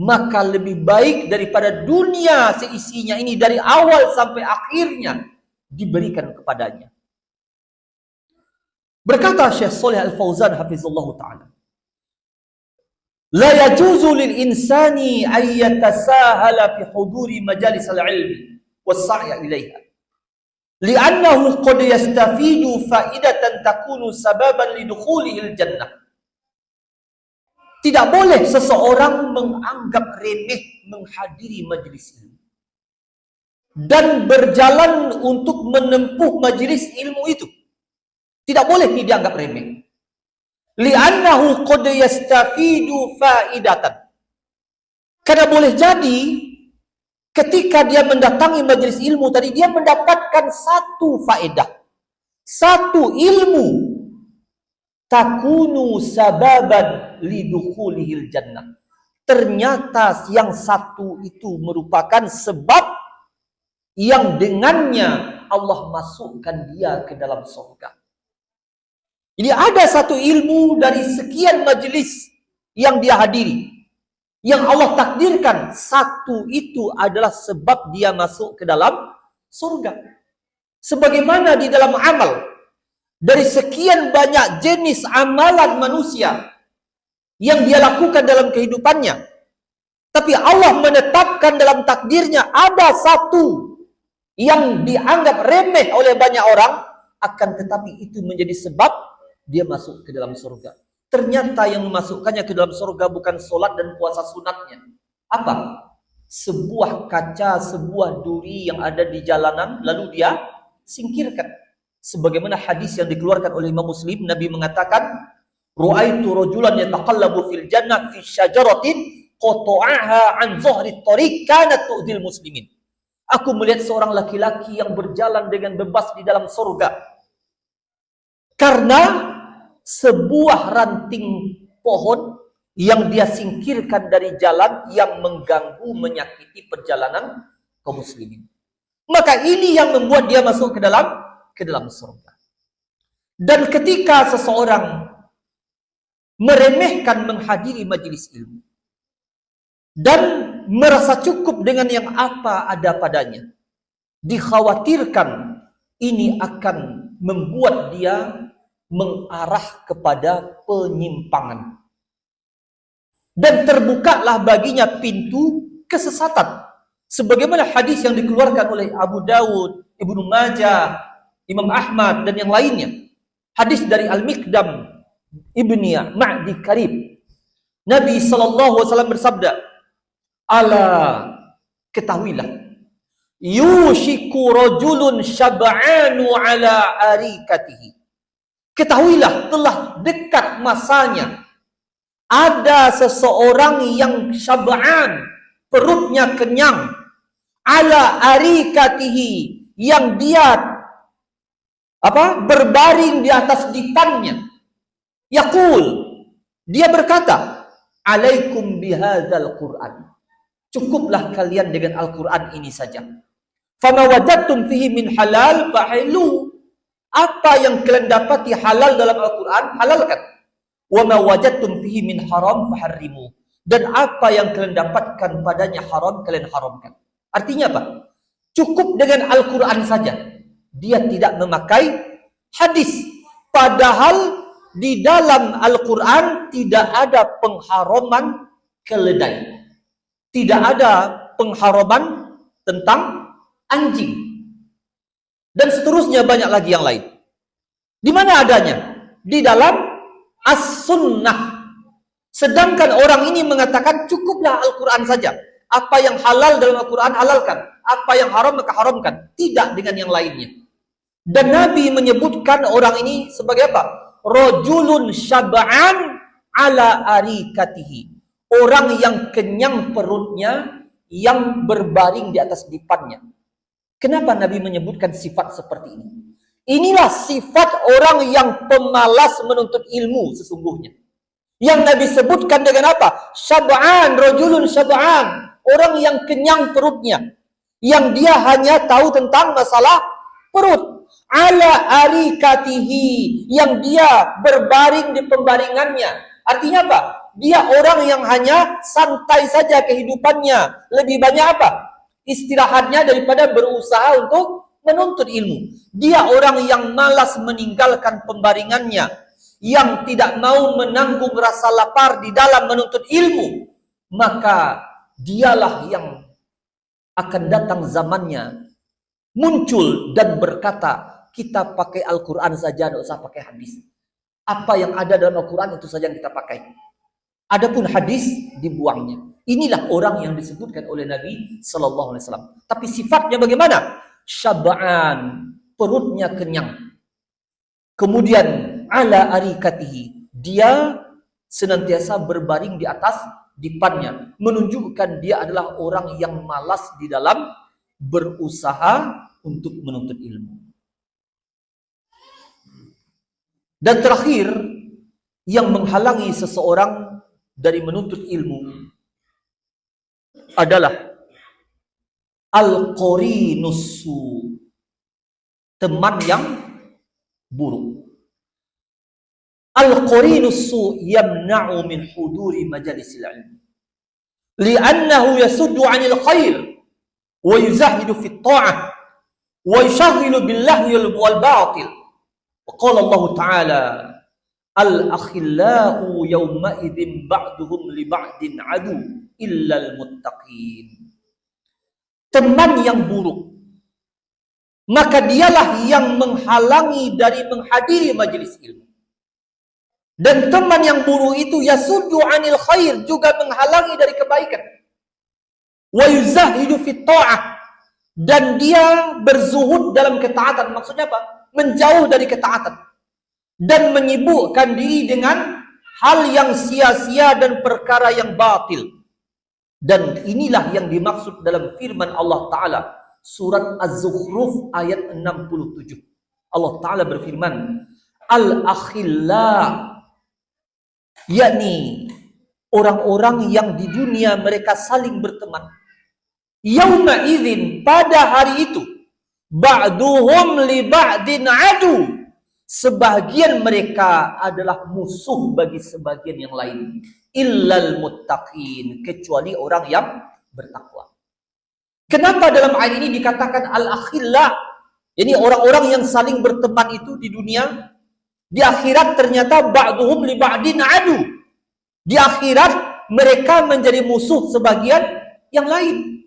maka lebih baik daripada dunia seisinya ini dari awal sampai akhirnya diberikan kepadanya. Berkata Syekh Shalih Al-Fauzan hafizallahu ta'ala, la yajuzu lil insani an yatasahala fi huduri majalis al-ilmi was-sa'ya ilaiha li'annahu qad yastafidu fa'idatan takunu sababan lidukhulihi al-jannah. Tidak boleh seseorang menganggap remeh menghadiri majelis ilmu dan berjalan untuk menempuh majelis ilmu itu. Tidak boleh ini dianggap remeh. Li'annahu qad yastafidu faidatan. Karena boleh jadi ketika dia mendatangi majelis ilmu tadi, dia mendapatkan satu faedah, satu ilmu, takunu sababan lidukhulihil jannah. Ternyata yang satu itu merupakan sebab yang dengannya Allah masukkan dia ke dalam surga. Jadi ada satu ilmu dari sekian majelis yang dia hadiri, yang Allah takdirkan satu itu adalah sebab dia masuk ke dalam surga. Sebagaimana di dalam amal, dari sekian banyak jenis amalan manusia yang dia lakukan dalam kehidupannya, tapi Allah menetapkan dalam takdirnya ada satu yang dianggap remeh oleh banyak orang, akan tetapi itu menjadi sebab dia masuk ke dalam surga. Ternyata yang memasukkannya ke dalam surga bukan solat dan puasa sunatnya. Apa? Sebuah kaca, sebuah duri yang ada di jalanan, lalu dia singkirkan. Sebagaimana hadis yang dikeluarkan oleh Imam Muslim, Nabi mengatakan, "Ru'aitu rajulan yataqallabu fil jannah fi syajaratin qata'aha an zahri tariq kanat tu'dil muslimin." Aku melihat seorang laki-laki yang berjalan dengan bebas di dalam surga karena sebuah ranting pohon yang dia singkirkan dari jalan yang mengganggu, menyakiti perjalanan kaum muslimin. Maka ini yang membuat dia masuk ke dalam surga. Dan ketika seseorang meremehkan menghadiri majelis ilmu dan merasa cukup dengan yang apa ada padanya, dikhawatirkan ini akan membuat dia mengarah kepada penyimpangan. Dan terbukalah baginya pintu kesesatan. Sebagaimana hadis yang dikeluarkan oleh Abu Dawud, Ibnu Majah, Imam Ahmad, dan yang lainnya. Hadis dari Al-Miqdam Ibni Ma'di Karib. Nabi SAW bersabda, "Ala, ketahuilah, yushiku rajulun syab'anu ala arikatihi." Ketahuilah, telah dekat masanya ada seseorang yang syab'an, perutnya kenyang, ala arikatihi, yang dia berbaring di atas dipannya. Yaqul, dia berkata, "Alaikum bihadzal Qur'an." Cukuplah kalian dengan Al-Qur'an ini saja. Fama wajadtum fihi min halal fahilu. Apa yang kalian dapati halal dalam Al-Qur'an, halalkan. Wa ma wajadtum fihi min haram faharrimu. Dan apa yang kalian dapatkan padanya haram, kalian haramkan. Artinya apa? Cukup dengan Al-Qur'an saja. Dia tidak memakai hadis. Padahal di dalam Al-Qur'an tidak ada pengharaman keledai. Tidak ada pengharaman tentang anjing. Dan seterusnya banyak lagi yang lain. Di mana adanya? Di dalam As-Sunnah. Sedangkan orang ini mengatakan cukuplah Al-Quran saja. Apa yang halal dalam Al-Quran halalkan. Apa yang haram maka haramkan. Tidak dengan yang lainnya. Dan Nabi menyebutkan orang ini sebagai apa? Rajulun syab'an ala arikatihi. Orang yang kenyang perutnya, yang berbaring di atas dipannya. Kenapa Nabi menyebutkan sifat seperti ini? Inilah sifat orang yang pemalas menuntut ilmu sesungguhnya. Yang Nabi sebutkan dengan apa? Syab'an, rajulun syab'an. Orang yang kenyang perutnya. Yang dia hanya tahu tentang masalah perut. Ala arikatihi. Yang dia berbaring di pembaringannya. Artinya apa? Dia orang yang hanya santai saja kehidupannya. Lebih banyak apa? Istirahatnya daripada berusaha untuk menuntut ilmu. Dia orang yang malas meninggalkan pembaringannya, yang tidak mau menanggung rasa lapar di dalam menuntut ilmu, maka dialah yang akan datang zamannya muncul dan berkata, kita pakai Al-Quran saja, tidak usah pakai hadis. Apa yang ada dalam Al-Quran itu saja yang kita pakai. Adapun hadis dibuangnya. Inilah orang yang disebutkan oleh Nabi Sallallahu Alaihi Wasallam. Tapi sifatnya bagaimana? Syab'an, perutnya kenyang. Kemudian ala arikatihi, dia senantiasa berbaring di atas dipannya, menunjukkan dia adalah orang yang malas di dalam berusaha untuk menuntut ilmu. Dan terakhir, yang menghalangi seseorang dari menuntut ilmu adalah al-qarinusu, teman yang buruk. Al-qarinusu yamna'u min huduri majalisil ilmi li'annahu yasuddu 'anil khair wa yuzahidu fit ta'ah wa yushaghilu billahi wal batil. Wa qala Allah Ta'ala al-akhillau yawma idzin ba'duhum li ba'din adu illal muttaqin. Teman yang buruk, maka dialah yang menghalangi dari menghadiri majelis ilmu. Dan teman yang buruk itu yasuddu 'anil khair, juga menghalangi dari kebaikan. Wa yuzahidu fit ta'ah, dan dia berzuhud dalam ketaatan. Maksudnya apa? Menjauh dari ketaatan dan menyibukkan diri dengan hal yang sia-sia dan perkara yang batil. Dan inilah yang dimaksud dalam firman Allah Ta'ala surat Az-Zukhruf ayat 67. Allah Ta'ala berfirman, al-akhilla, yakni orang-orang yang di dunia mereka saling berteman. Yauma idzin, pada hari itu, ba'duhum li ba'din adu, sebagian mereka adalah musuh bagi sebagian yang lain. Illal muttaqin, kecuali orang yang bertakwa. Kenapa dalam ayat ini dikatakan al-akhillah? Ini orang-orang yang saling berteman itu di dunia, di akhirat ternyata ba'duhum li ba'din adu. Di akhirat mereka menjadi musuh sebagian yang lain.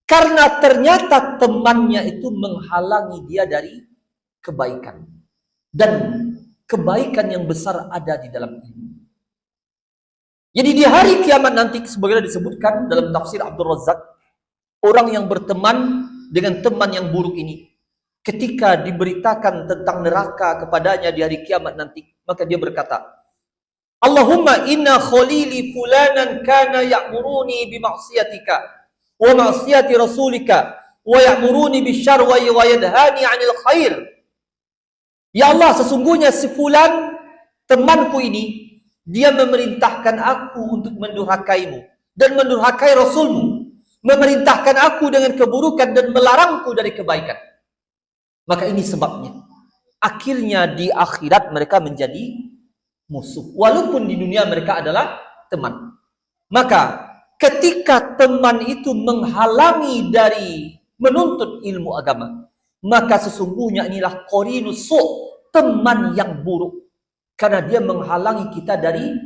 Karena ternyata temannya itu menghalangi dia dari kebaikan. Dan kebaikan yang besar ada di dalam ilmu. Jadi di hari kiamat nanti, sebagaimana disebutkan dalam tafsir Abdul Razzaq, orang yang berteman dengan teman yang buruk ini, ketika diberitakan tentang neraka kepadanya di hari kiamat nanti, maka dia berkata, Allahumma inna khalili fulanan kana ya'muruni bima'siyatika wa ma'siyati rasulika wa ya'muruni bisyarr wa yadhani 'anil khair. Ya Allah, sesungguhnya si fulan temanku ini, dia memerintahkan aku untuk mendurhakaimu dan mendurhakai Rasulmu, memerintahkan aku dengan keburukan dan melarangku dari kebaikan. Maka ini sebabnya akhirnya di akhirat mereka menjadi musuh, walaupun di dunia mereka adalah teman. Maka ketika teman itu menghalangi dari menuntut ilmu agama, maka sesungguhnya inilah qarinus su', teman yang buruk. Karena dia menghalangi kita dari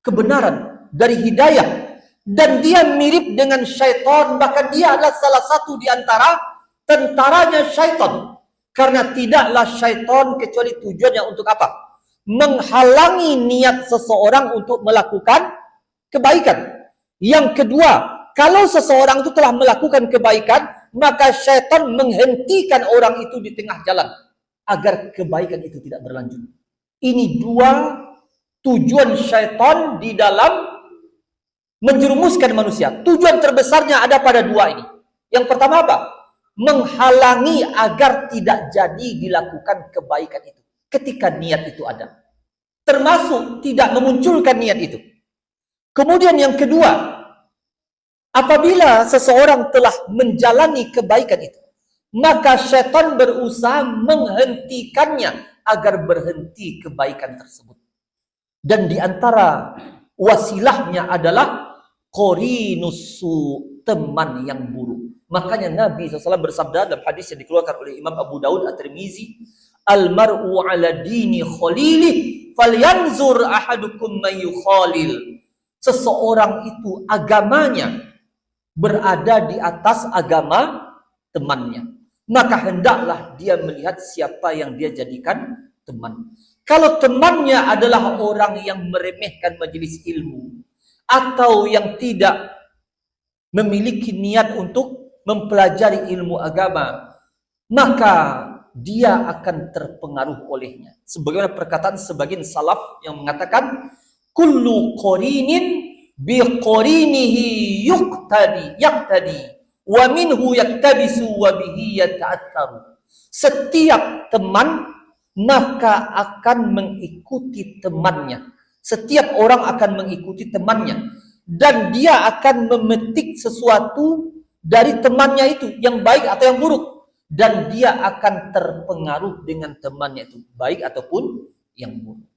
kebenaran, dari hidayah. Dan dia mirip dengan syaitan, bahkan dia adalah salah satu di antara tentaranya syaitan. Karena tidaklah syaitan kecuali tujuannya untuk apa? Menghalangi niat seseorang untuk melakukan kebaikan. Yang kedua, kalau seseorang itu telah melakukan kebaikan, maka syaitan menghentikan orang itu di tengah jalan agar kebaikan itu tidak berlanjut. Ini dua tujuan syaitan di dalam menjerumuskan manusia. Tujuan terbesarnya ada pada dua ini. Yang pertama apa? Menghalangi agar tidak jadi dilakukan kebaikan itu ketika niat itu ada. Termasuk tidak memunculkan niat itu. Kemudian yang kedua, apabila seseorang telah menjalani kebaikan itu, maka syaitan berusaha menghentikannya agar berhenti kebaikan tersebut. Dan di antara wasilahnya adalah qarinusu, teman yang buruk. Makanya Nabi SAW bersabda dalam hadis yang dikeluarkan oleh Imam Abu Daud At-Tirmizi, al-mar'u ala dini khalilih falyanzur ahadukum man yukhalil. Seseorang itu agamanya berada di atas agama temannya. Maka hendaklah dia melihat siapa yang dia jadikan teman. Kalau temannya adalah orang yang meremehkan majelis ilmu atau yang tidak memiliki niat untuk mempelajari ilmu agama, maka dia akan terpengaruh olehnya. Sebagaimana perkataan sebagian salaf yang mengatakan, kullu qarinin bi qarinihi yaqtadi wa minhu yaktabisu wa bihi yata'atharu. Setiap teman maka akan mengikuti temannya. Setiap orang akan mengikuti temannya dan dia akan memetik sesuatu dari temannya itu, yang baik atau yang buruk, dan dia akan terpengaruh dengan temannya itu, baik ataupun yang buruk.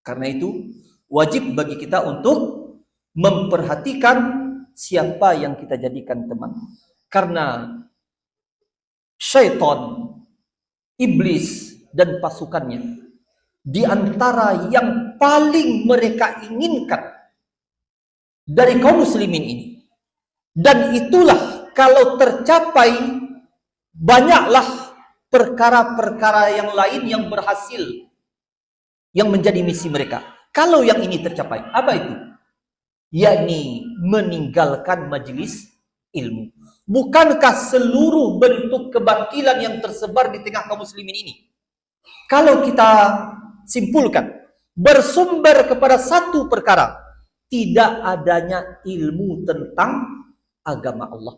Karena itu wajib bagi kita untuk memperhatikan siapa yang kita jadikan teman. Karena syaitan, iblis dan pasukannya di antara yang paling mereka inginkan dari kaum muslimin ini, dan itulah kalau tercapai, banyaklah perkara-perkara yang lain yang berhasil, yang menjadi misi mereka. Kalau yang ini tercapai, apa itu? Yakni meninggalkan majelis ilmu. Bukankah seluruh bentuk kebatilan yang tersebar di tengah kaum muslimin ini, kalau kita simpulkan, bersumber kepada satu perkara, tidak adanya ilmu tentang agama Allah.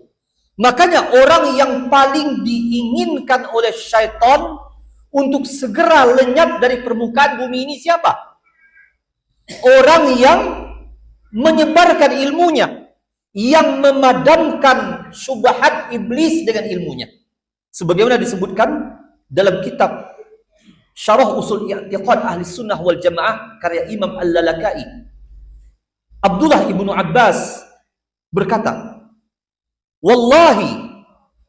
Makanya orang yang paling diinginkan oleh syaitan untuk segera lenyap dari permukaan bumi ini siapa? Orang yang menyebarkan ilmunya, yang memadamkan syubhat iblis dengan ilmunya. Sebagaimana disebutkan dalam kitab Syarah Usul I'tiqad Ahli Sunnah wal Jamaah karya Imam Al-Lalaka'i, Abdullah ibnu Abbas berkata, wallahi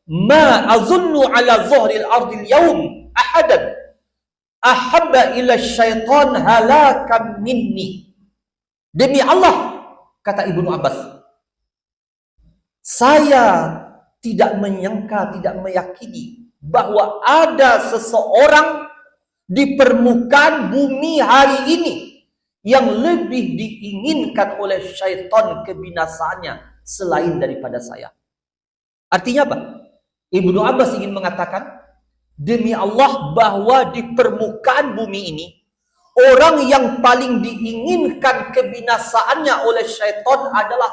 ma azunnu ala zuhril ardil yawm ahadan ahabba ila syaitan halakan minni. Demi Allah, kata Ibnu Abbas, saya tidak menyangka, tidak meyakini bahwa ada seseorang di permukaan bumi hari ini yang lebih diinginkan oleh syaitan kebinasaannya selain daripada saya. Artinya apa? Ibnu Abbas ingin mengatakan, demi Allah, bahwa di permukaan bumi ini, orang yang paling diinginkan kebinasaannya oleh syaitan adalah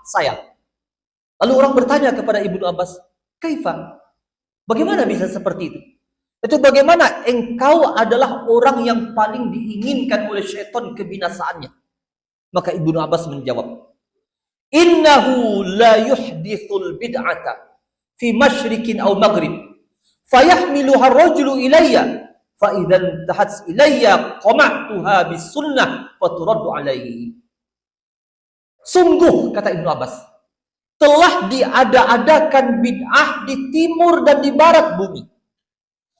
saya. Lalu orang bertanya kepada Ibnu Abbas, kaifa? Bagaimana bisa seperti itu? Itu bagaimana engkau adalah orang yang paling diinginkan oleh syaitan kebinasaannya? Maka Ibnu Abbas menjawab, innahu la yuhdithul bid'ata fi masyrikin aw maghrib fayahmiluha ar-rajulu ilayya fa idzan tahat ilayya qama'tuha bis sunnah fa turaddu alaihi. Sungguh, kata Ibnu Abbas, telah diada-adakan bid'ah di timur dan di barat bumi.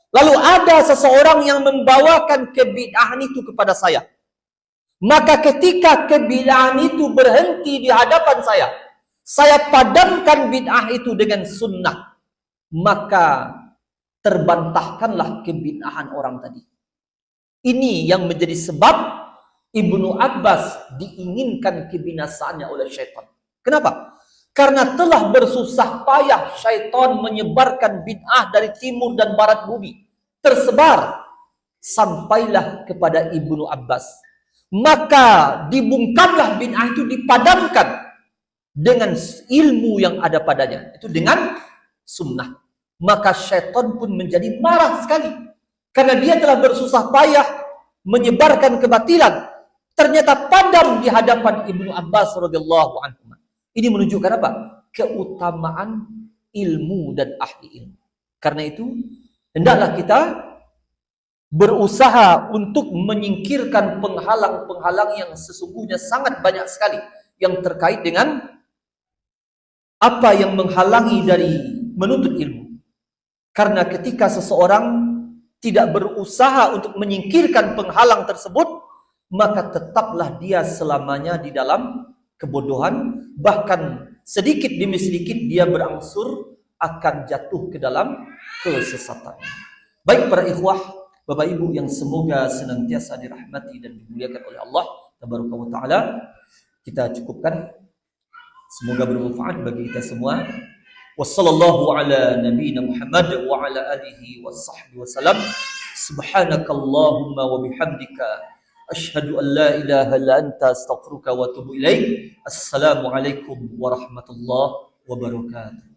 Lalu ada seseorang yang membawakan kebid'ahan itu kepada saya. Maka ketika kebid'ahan itu berhenti di hadapan saya padamkan bid'ah itu dengan sunnah. Maka terbantahkanlah kebid'ahan orang tadi. Ini yang menjadi sebab Ibnu Abbas diinginkan kebinasaannya oleh syaitan. Kenapa? Karena telah bersusah payah syaitan menyebarkan bid'ah dari timur dan barat bumi. Tersebar sampailah kepada Ibnu Abbas. Maka dibungkamlah bid'ah itu, dipadamkan dengan ilmu yang ada padanya. Itu dengan sunnah. Maka syaitan pun menjadi marah sekali. Karena dia telah bersusah payah menyebarkan kebatilan. Ternyata padam di hadapan Ibnu Abbas radhiyallahu anhu. Ini menunjukkan apa? Keutamaan ilmu dan ahli ilmu. Karena itu, hendaklah kita berusaha untuk menyingkirkan penghalang-penghalang yang sesungguhnya sangat banyak sekali yang terkait dengan apa yang menghalangi dari menuntut ilmu. Karena ketika seseorang tidak berusaha untuk menyingkirkan penghalang tersebut, maka tetaplah dia selamanya di dalam kebodohan, bahkan sedikit demi sedikit dia berangsur akan jatuh ke dalam kesesatan. Baik para ikhwah Bapak Ibu yang semoga senantiasa dirahmati dan dimuliakan oleh Allah Tabaraka wa Ta'ala, kita cukupkan. Semoga bermanfaat bagi kita semua. Wassallallahu ala nabiyyina Muhammad wa ala alihi washabbihi wasallam. Subhanakallahumma wa bihamdika asyhadu an la ilaha illa anta astaghfiruka wa atubu ilaik. Assalamualaikum warahmatullahi wabarakatuh.